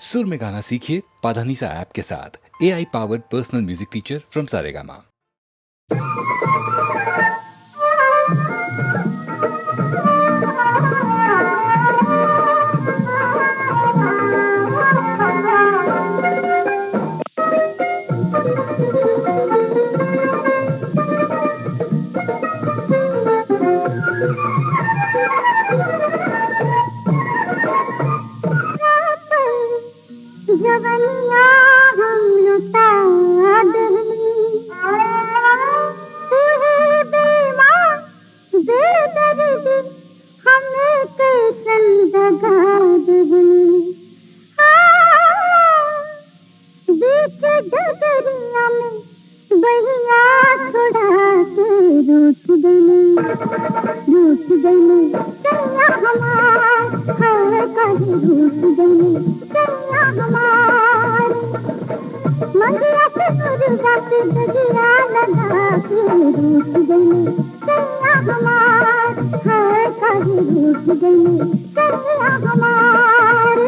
सुर में गाना सीखिए पाधानीसा ऐप के साथ। AI powered personal music teacher from Saregama. जवनिया हम लुटा दहनी, बेईमान बेदर्दी हमें कैसन दगा दहनी। बीच डगरिया में बहिया छोड़ा के रूठ गई कन्या हमार है कहीं रूठ गई कन्या हमार। मंदिया से मुर्गा से दगिया लगा के रूठ गई कन्या हमार है कहीं रूठ गई कन्या हमार।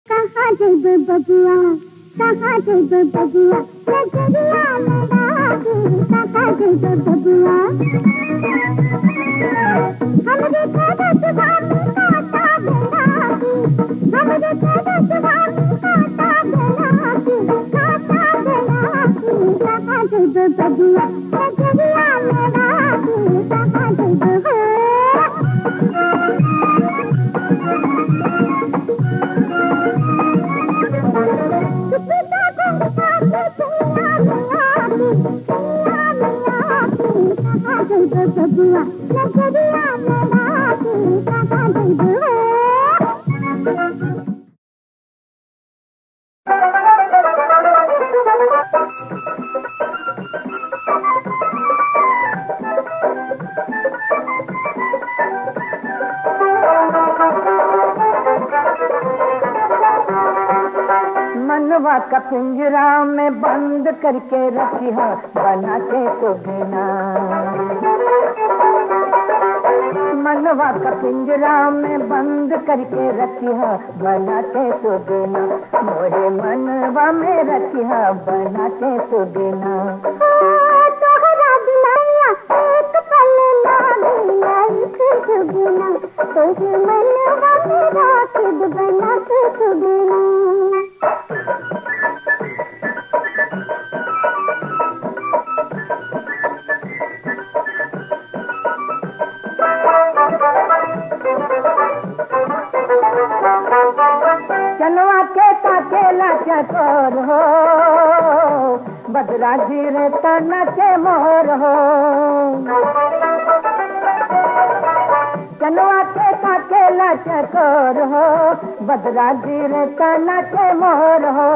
कहाँ जब बबुआ कहाँ दे दो बबुआ, नजरिया लड़ा के काका दे दो बबुआ। हमरे खेत जुबानी काटा बना के, हमरे खेत जुबानी काटा बना के, काका दे दो बबुआ, नजरिया लड़ा के काका दे दो। बबुआ नजरिया लड़ा के काका दे दो। मनवा का पिंजरा में बंद करके रखी है बना के तो बिना। मनवा का पिंजरा में बंद करके रखी है बना के तो बिना। मोरे मनवा में रखी है बना के तो बिना। तोहरा दिलाया एक पल लागिया तो बिना, तोरे मनवा में राखी बना के तो बिना। चलवा के ताकेला चकोर हो, बदरा गिरे तना के मोर हो। चलवा के ताकेला चकोर हो, बदरा गिरे तना के मोर हो।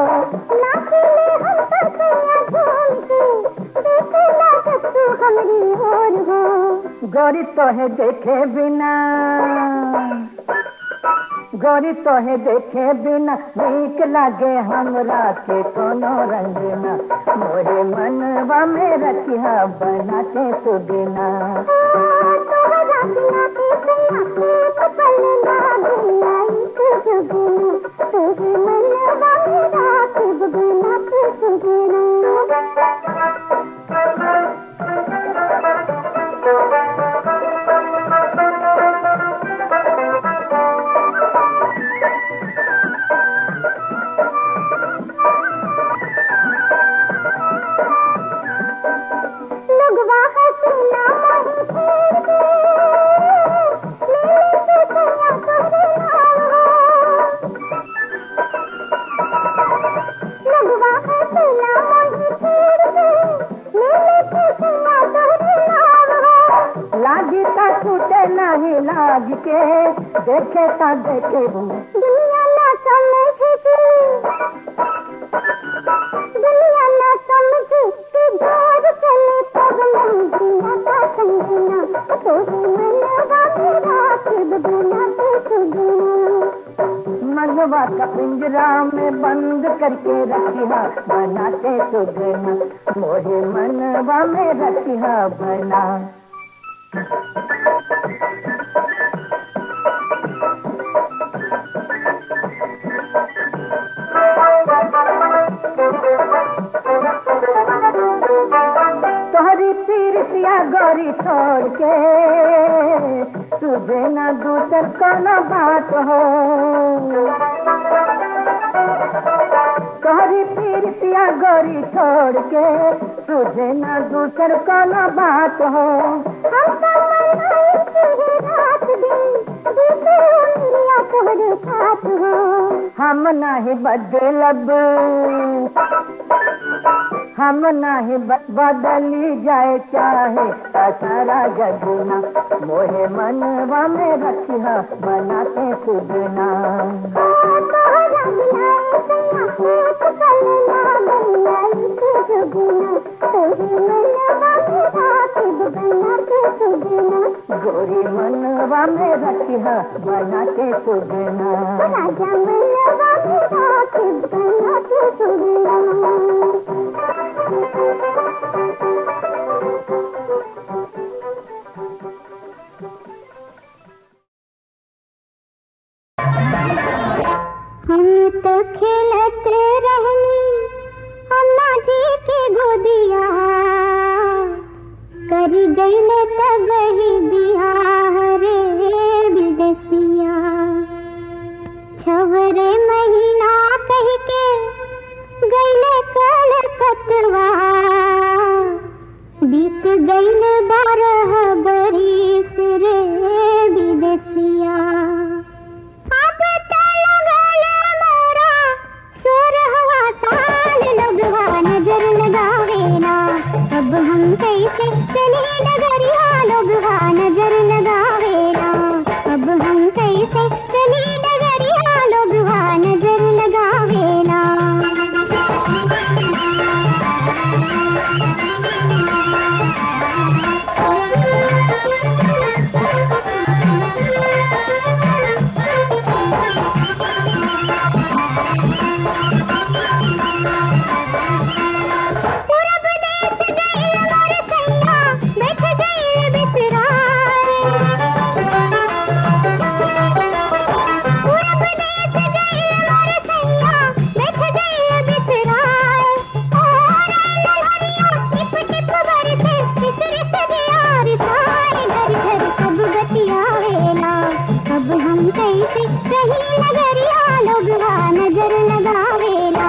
नाचले हम तकिया झूम के, देखे लागत तू हमरी ओर हो। गोरी तो है देखे बिना, गोरी तो है देखे बिना नीक लागे हमरा के कोनो रंगना। मोरे मनवा में रखिया बना के तू बिना। तोहरा बिना के सैया एक पल लागिया तो बिना, तोरे मनवा में राखी बना के तू बिना। लाग के देखे ता देखे दुनिया ना समझे, दुनिया ना समझे कि जोर चले तब मंजिया का संगना। तोरे मनवा में राखी बना के तू बिना। मनवा का पिंजरा में बंद करके रखिया बना के तू बिना। मोरे मनवा में रखिया बना। तोहरी तीरसिया गोरी छोड़ के तुझे न दूसर कोनो बात हो। तोहरी तीरसिया गोरी छोड़ के तुझे न दूसर कोनो बात हो। हम तो रात दिन बीते उंगलियां तोहरे साथ हो। हम नहीं बदलब, हम नहीं बदली जाए चाहे सारा जगना। मोहे मनवा में रखिया बना के तू बिना। गोरी मनवा में रखिया बना के तू बिना। राजा मनवा में राखी बना के तू बिना। हम तो खेलते रहनी के गोदिया करी गईले तबही बियाह रे विदेसिया छवरे महीना कह के गईले कलकतवा बीत गईले 12 बरिस रे विदेसिया अब तो लगले मोरा 16वां साल लगवा नजर लगावेला अब हम कैसे चले डगरिया लोगवा नजर लगावेला अब हम कैसे चले डगरिया लोगवा नजर लगावेला अब हम कैसे रही नगरिया लोगवा नजर लगावेला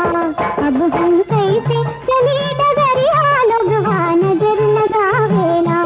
अब हम कैसे चली डगरिया लोगवा नजर लगावेला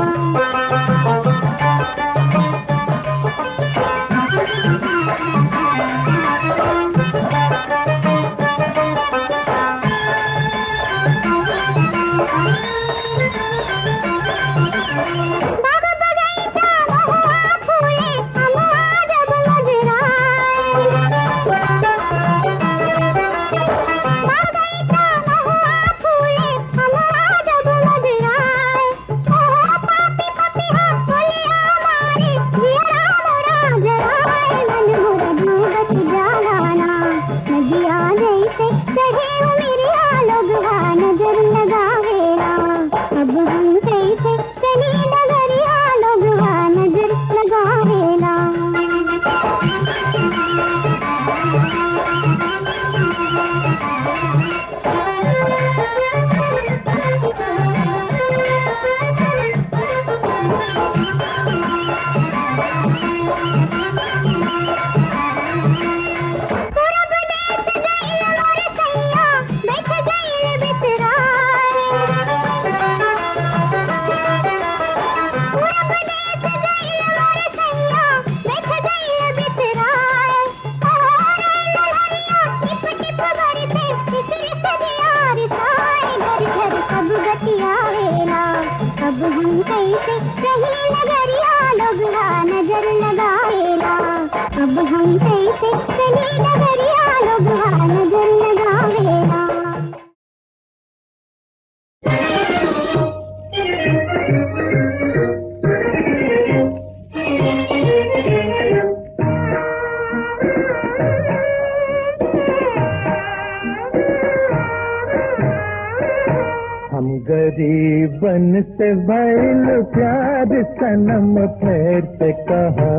अब हम कैसे रही नगरिया लोगवा नजर लगावेला अब हम कैसे चली नगरिया लोगवा नजर लगावेला हम गरीबन से भइल प्यार सनम फिर से कहा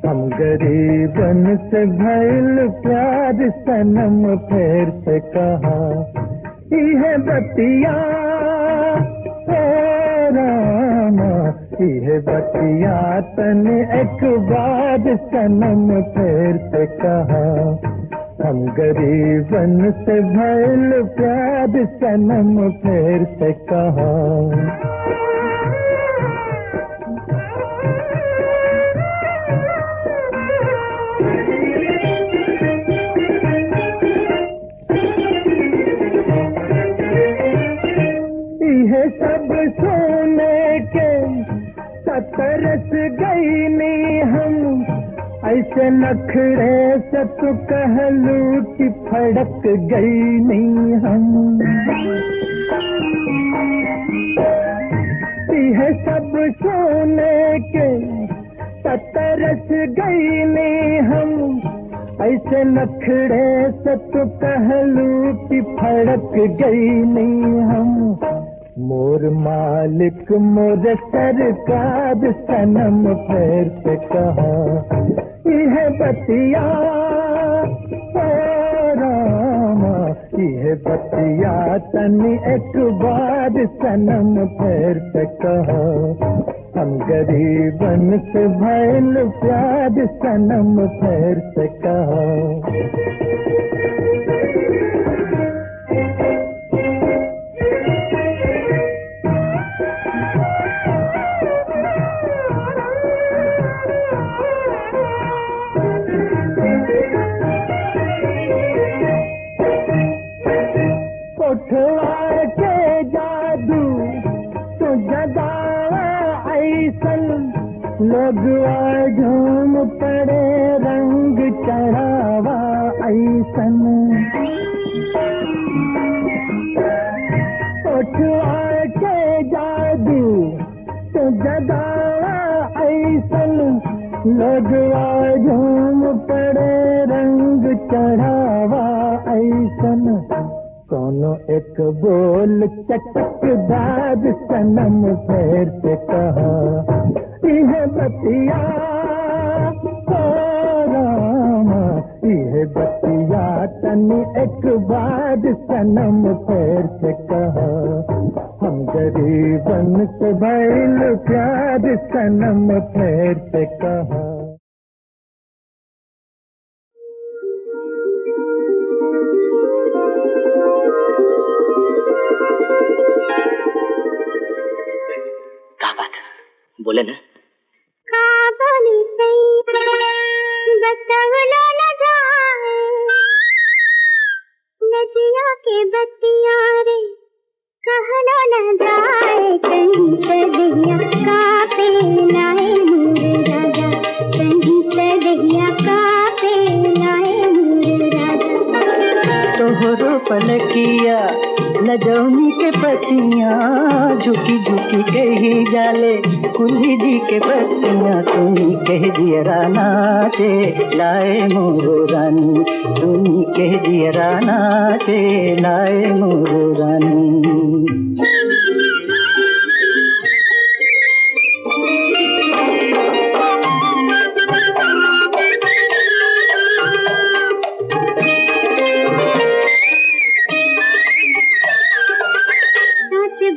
हम गरीबन से भइल प्यार सनम फिर से कहा इहे बतिया ओ रामा इहे बतिया तन एक बार सनम फिर से कहा हम गरीबन से भइल प्यार सनम फिर से कहा ये सब सोने के तरस गई नी हम ऐसे नखरे से तो कहलू कि फड़क गई नहीं हम ये सब सोने के तरस गई नहीं हम ऐसे नखरे से तो कहलू कि फड़क गई नहीं हम मोर मालिक मोर सरकार सनम फिर से कहा यह बतिया ओ रामा ये बतिया तनी एक बार सनम फिर से कहो, हम गरीबन से भइल प्यार सनम फिर से कहो। उठवा के जादू तो जगावा ऐसन, लोग झूम पड़े रंग चढ़ावा ऐसन। उठवा के जादू तो जगावा ऐसन, लोग झूम पड़े रंग चढ़ावा ऐसन। कोनो एक बोल चटकदार सनम फिर से कहा, यह बतिया ओ रामा, यह बतिया तनी एक बार सनम फिर से कहा, हम गरीबन से भइल प्यार सनम फिर से कहा। बोले ना काबुल से बतवलो न जाए, नजिया के बतिया रे कहलो न जाए। कहीं तदिया का पे लाए मोरे राजा, कहीं तदिया का पे लाए मोरे राजा। तोहरो पलकिया लजौनी के पतियाँ, झुकी झुकी कही जाले कुल्ही जी के पतियाँ। सुनी कह दियरा नाचे लाए मोरो रानी, सुनी कह दियरा नाचे लाए मोरो रानी।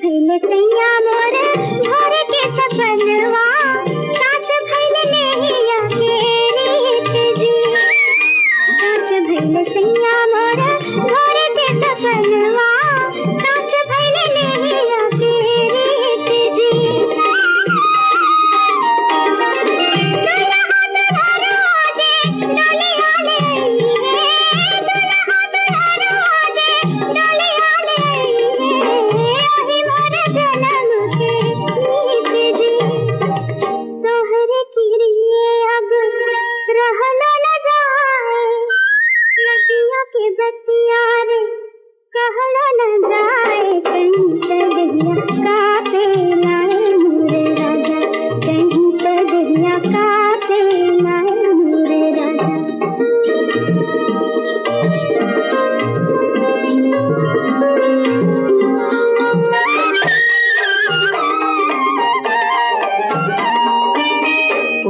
भैले सैया मोर घर के सपनवा, साच भैले नैया के रीत जी। साच भैले सैया मोर घर के सपनवा, साच भैले नैया के रीत जी। दुल्हा दुल्हन आजे डोलिया ले आई है, दुल्हा दुल्हन आजे डोलिया ले आई है। जन्म के नीत जी, तोहरे किरिए अब रहलो न जाए, नदिया के बतिया रे कहलो न जाए। कहीं तदिया का पे लाए मोरे राजा, कहीं तदिया का पे लाए मोरे राजा।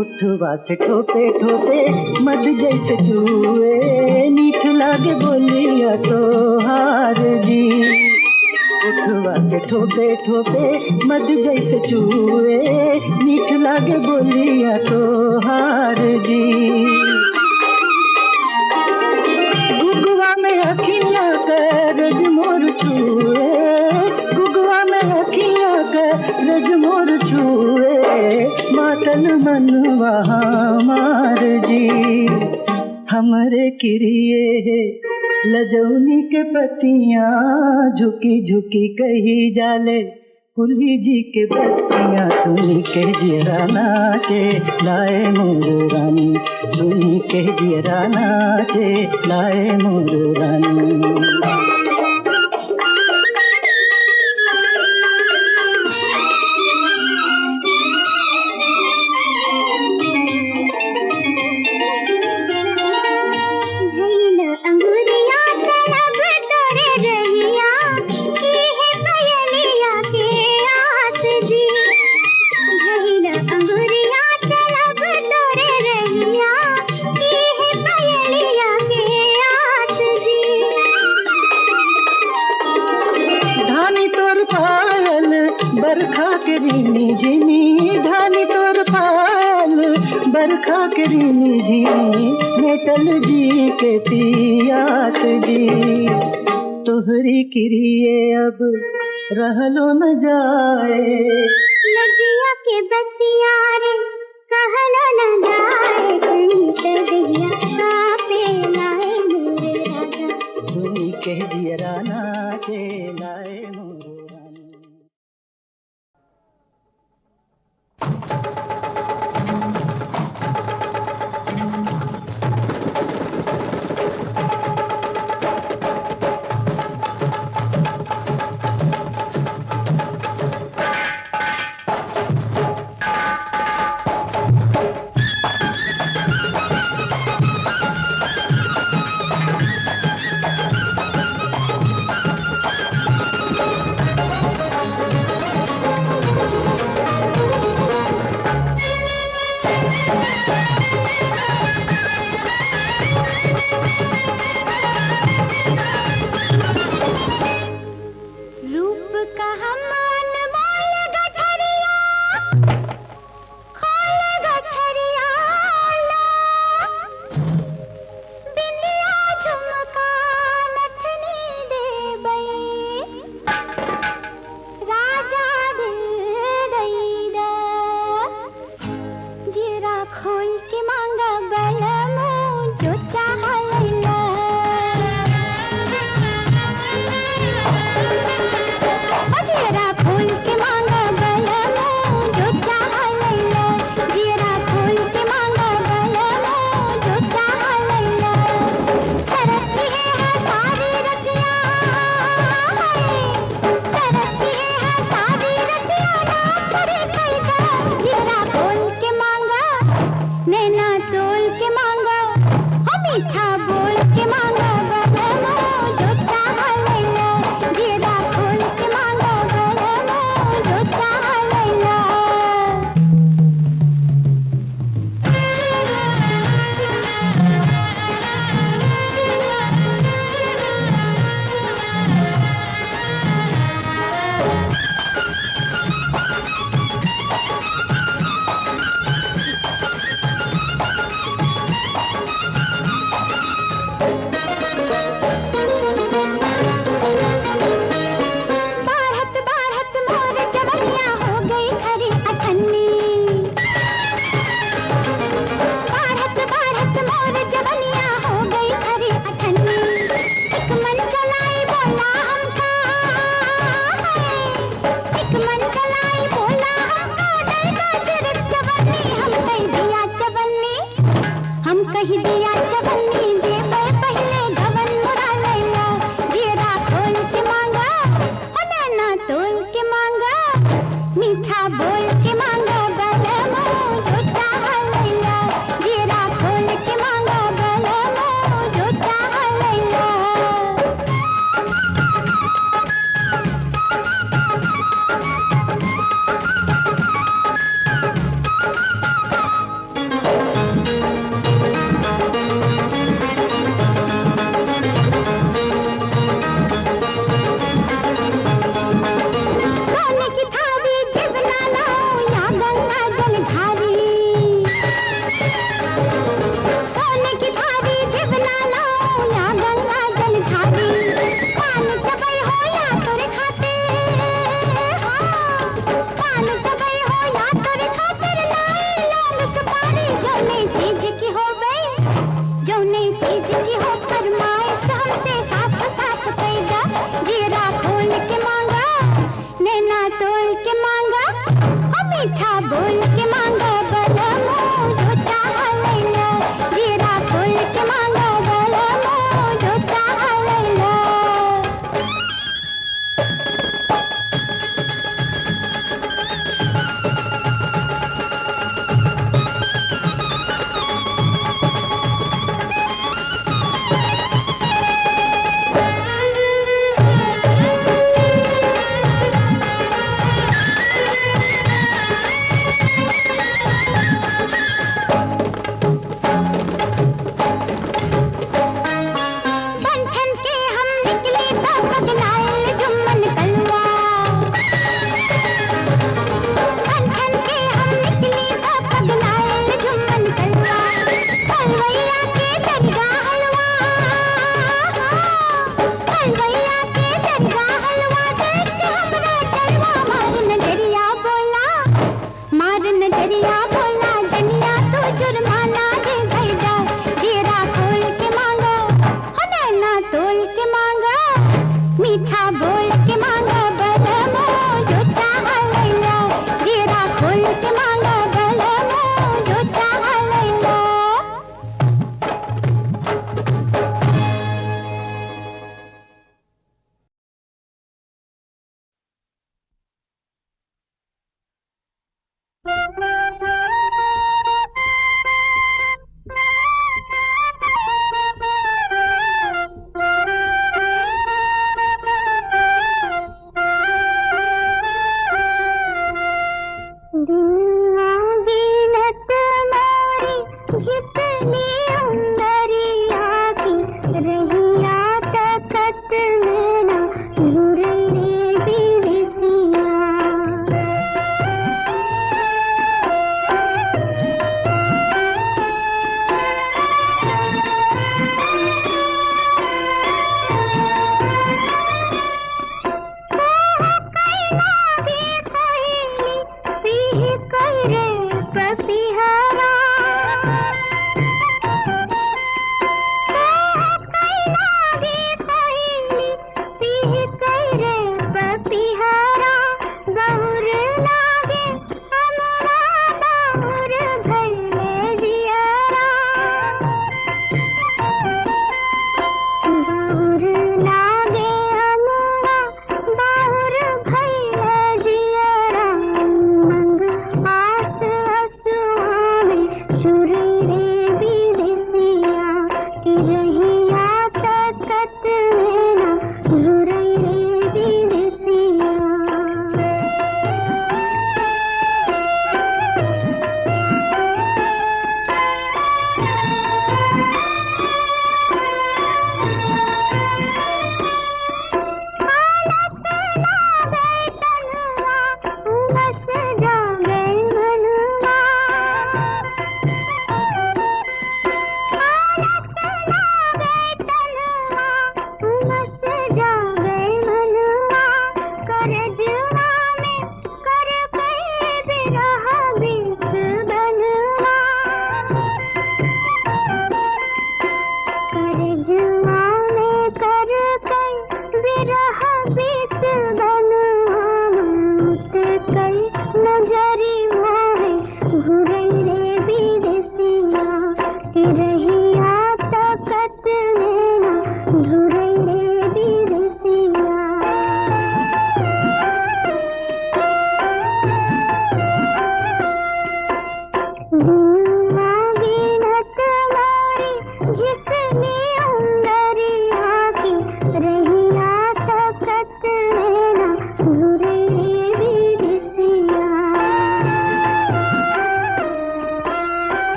उठवा से ठोपे ठोपे मध जैसे चूए, मीठ लागे बोलिया तोहार जी। उठवा से ठोपे ठोपे मध जैसे चूए, मीठ लागे बोलिया तोहार जी। गुगवा में अखियाँ कर रज मोर छुए, गुगवा में अखियाँ कर रज मोर छुए। मातल मनवा हमार जी, हमरे किरिए लजौनी के पतियाँ, झुकी झुकी कही जाले कुल्ही जी के बत्तियाँ। सुनी के जियरा नाचे लाए मोर रानी, सुनी के जियरा नाचे लाए मोर रानी। पायल बरखा के रीमी झिमी ढाली तोर पायल बरखा के रीमी झिमी मेटल जी के पियास जी तोहरी किरिए अब रहलो न जाए नजिया के बतिया रे कहलो न जाए कहीं दिया पे लाए मेरे राजा सुनी कह दिया राना चलाए मोरे रानी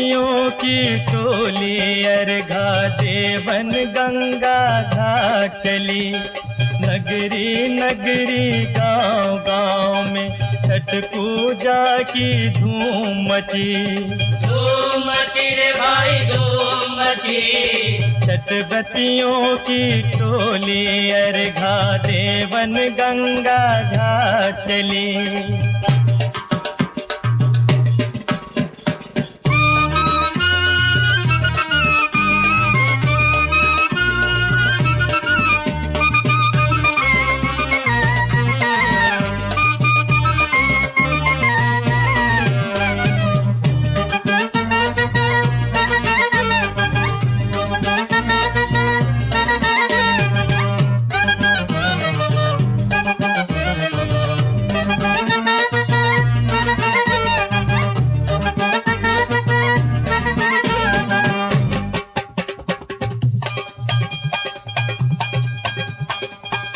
छठव्रतियों की टोली अर्घा देवन गंगा घाट चली। नगरी नगरी गांव गांव में छठ पूजा की धूम मची। धूम मची रे भाई धूम मची। छठव्रतियों की टोली अर्घा देवन गंगा घाट चली।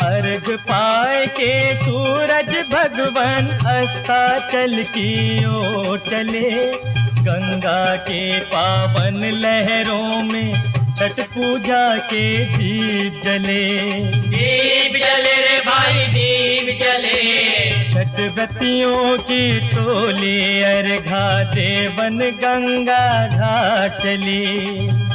अर्घ पाए के सूरज भगवान अस्ताचल की ओर चले। गंगा के पावन लहरों में छठ पूजा के दीप जले। दीप जले रे भाई दीप जले। छठव्रतियों की टोली अर्घा देवन गंगा घाट चली।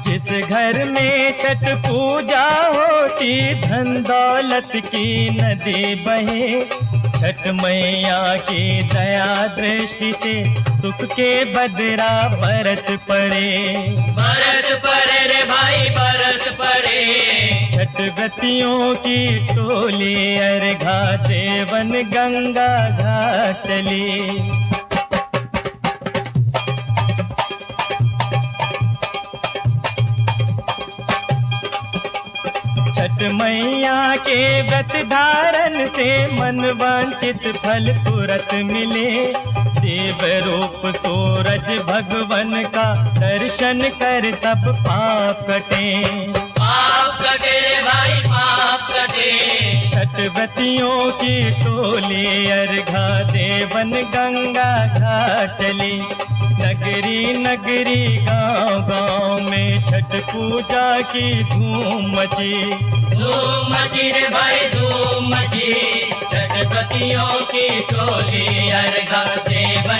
जिस घर में छठ पूजा होती धन दौलत की नदी बहे। छठ मैया की दया दृष्टि से सुख के बदरा बरस पड़े। बरस पड़े रे भाई बरस पड़े। छठव्रतियों की टोली अर्घा देवन गंगा घाट चली। छठ मैया के व्रत धारण से मन वांछित फल तुरंत मिले। देव रूप सूरज भगवन का दर्शन कर सब पाप कटे। पाप कटे रे भाई पाप कटे। छठव्रतियों की टोली अर्घा देवन गंगा घाट चली। नगरी नगरी गांव गांव में छठ पूजा की धूम मची। धूम मची रे भाई धूम मची। छठव्रतियों की टोली अर्घा देवन